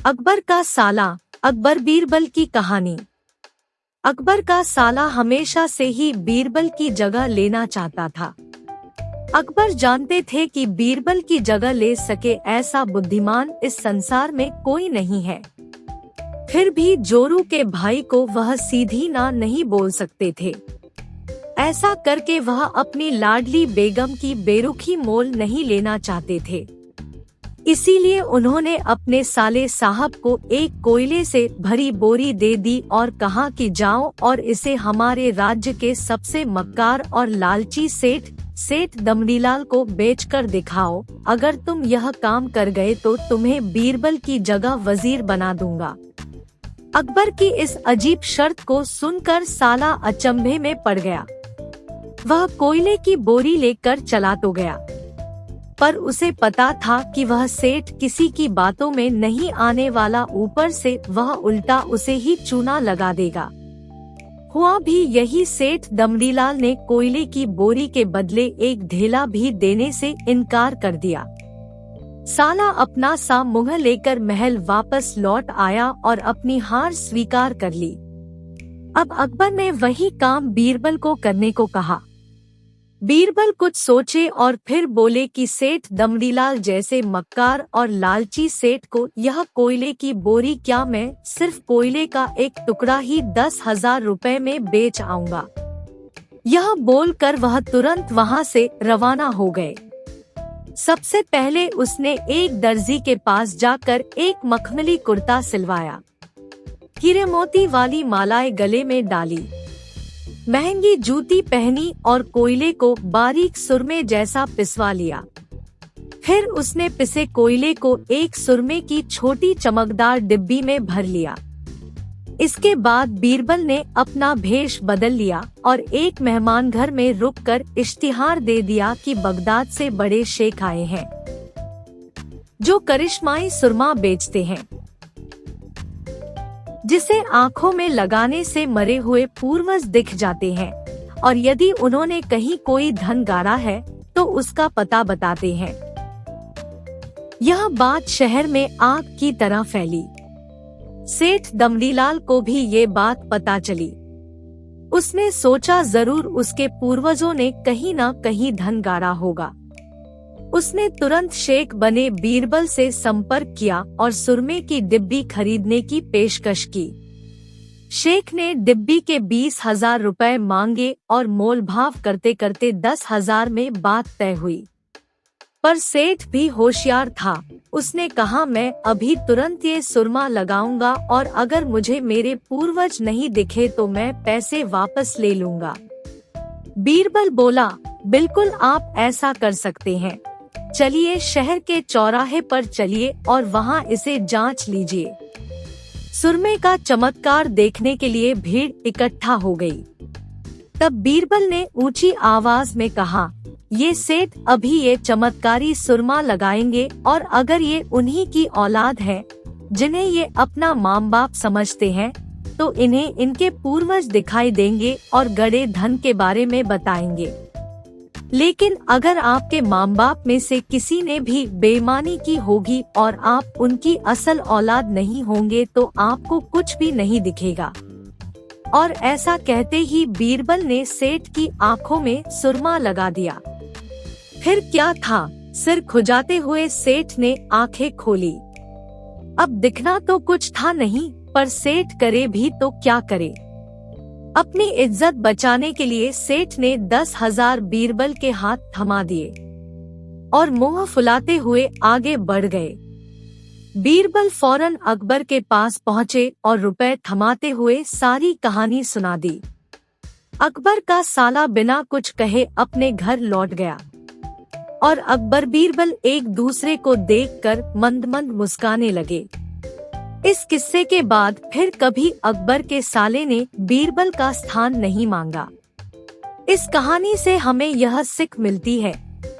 अकबर का साला। अकबर बीरबल की कहानी। अकबर का साला हमेशा से ही बीरबल की जगह लेना चाहता था। अकबर जानते थे कि बीरबल की जगह ले सके ऐसा बुद्धिमान इस संसार में कोई नहीं है। फिर भी जोरू के भाई को वह सीधी ना नहीं बोल सकते थे। ऐसा करके वह अपनी लाडली बेगम की बेरुखी मोल नहीं लेना चाहते थे। इसीलिए उन्होंने अपने साले साहब को एक कोयले से भरी बोरी दे दी और कहा कि जाओ और इसे हमारे राज्य के सबसे मक्कार और लालची सेठ दमड़ीलाल को बेचकर दिखाओ। अगर तुम यह काम कर गए तो तुम्हें बीरबल की जगह वजीर बना दूंगा। अकबर की इस अजीब शर्त को सुनकर साला अचंभे में पड़ गया। वह कोयले की बोरी लेकर चला तो गया, पर उसे पता था कि वह सेठ किसी की बातों में नहीं आने वाला। ऊपर से वह उल्टा उसे ही चूना लगा देगा। हुआ भी यही। सेठ दमड़ीलाल ने कोयले की बोरी के बदले एक ढेला भी देने से इनकार कर दिया। साला अपना सा मुंह लेकर महल वापस लौट आया और अपनी हार स्वीकार कर ली। अब अकबर ने वही काम बीरबल को करने को कहा। बीरबल कुछ सोचे और फिर बोले कि सेठ दमड़ीलाल जैसे मक्कार और लालची सेठ को यह कोयले की बोरी क्या, मैं सिर्फ कोयले का एक टुकड़ा ही 10,000 रुपए में बेच आऊंगा। यह बोलकर वह तुरंत वहां से रवाना हो गए। सबसे पहले उसने एक दर्जी के पास जाकर एक मखमली कुर्ता सिलवाया, हीरे मोती वाली मालाएं गले में डाली, महंगी जूती पहनी और कोयले को बारीक सुरमे जैसा पिसवा लिया। फिर उसने पिसे कोयले को एक सुरमे की छोटी चमकदार डिब्बी में भर लिया। इसके बाद बीरबल ने अपना भेष बदल लिया और एक मेहमान घर में रुककर इश्तिहार दे दिया कि बगदाद से बड़े शेख आए हैं जो करिश्माई सुरमा बेचते हैं, जिसे आँखों में लगाने से मरे हुए पूर्वज दिख जाते हैं, और यदि उन्होंने कहीं कोई धन गाड़ा है तो उसका पता बताते हैं। यह बात शहर में आग की तरह फैली। सेठ दमड़ीलाल को भी ये बात पता चली। उसने सोचा जरूर उसके पूर्वजों ने कहीं न कहीं धन गाड़ा होगा। उसने तुरंत शेख बने बीरबल से संपर्क किया और सुरमे की डिब्बी खरीदने की पेशकश की। शेख ने डिब्बी के 20,000 रुपए मांगे और मोलभाव करते करते 10,000 में बात तय हुई। पर सेठ भी होशियार था। उसने कहा, मैं अभी तुरंत ये सुरमा लगाऊंगा और अगर मुझे मेरे पूर्वज नहीं दिखे तो मैं पैसे वापस ले लूंगा। बीरबल बोला, बिल्कुल आप ऐसा कर सकते हैं। चलिए शहर के चौराहे पर चलिए और वहां इसे जांच लीजिए। सुरमे का चमत्कार देखने के लिए भीड़ इकट्ठा हो गई। तब बीरबल ने ऊंची आवाज में कहा, ये सेठ अभी ये चमत्कारी सुरमा लगाएंगे और अगर ये उन्हीं की औलाद है जिन्हें ये अपना माँ बाप समझते हैं तो इन्हें इनके पूर्वज दिखाई देंगे और गड़े धन के बारे में बताएंगे। लेकिन अगर आपके माँ बाप में से किसी ने भी बेईमानी की होगी और आप उनकी असल औलाद नहीं होंगे तो आपको कुछ भी नहीं दिखेगा। और ऐसा कहते ही बीरबल ने सेठ की आंखों में सुरमा लगा दिया। फिर क्या था, सिर खुजाते हुए सेठ ने आंखें खोली। अब दिखना तो कुछ था नहीं, पर सेठ करे भी तो क्या करे। अपनी इज्जत बचाने के लिए सेठ ने 10,000 बीरबल के हाथ थमा दिए और मुंह फुलाते हुए आगे बढ़ गए। बीरबल फौरन अकबर के पास पहुँचे और रुपए थमाते हुए सारी कहानी सुना दी। अकबर का साला बिना कुछ कहे अपने घर लौट गया और अकबर बीरबल एक दूसरे को देखकर मंद मंद मुस्काने लगे। इस किस्से के बाद फिर कभी अकबर के साले ने बीरबल का स्थान नहीं मांगा। इस कहानी से हमें यह सीख मिलती है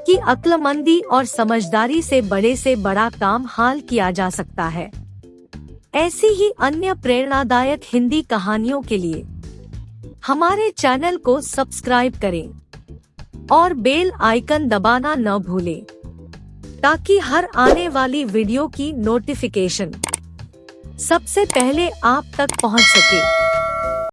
कि अक्लमंदी और समझदारी से बड़ा काम हाल किया जा सकता है। ऐसी ही अन्य प्रेरणादायक हिंदी कहानियों के लिए हमारे चैनल को सब्सक्राइब करें और बेल आइकन दबाना न भूलें ताकि हर आने वाली वीडियो की नोटिफिकेशन सबसे पहले आप तक पहुंच सके।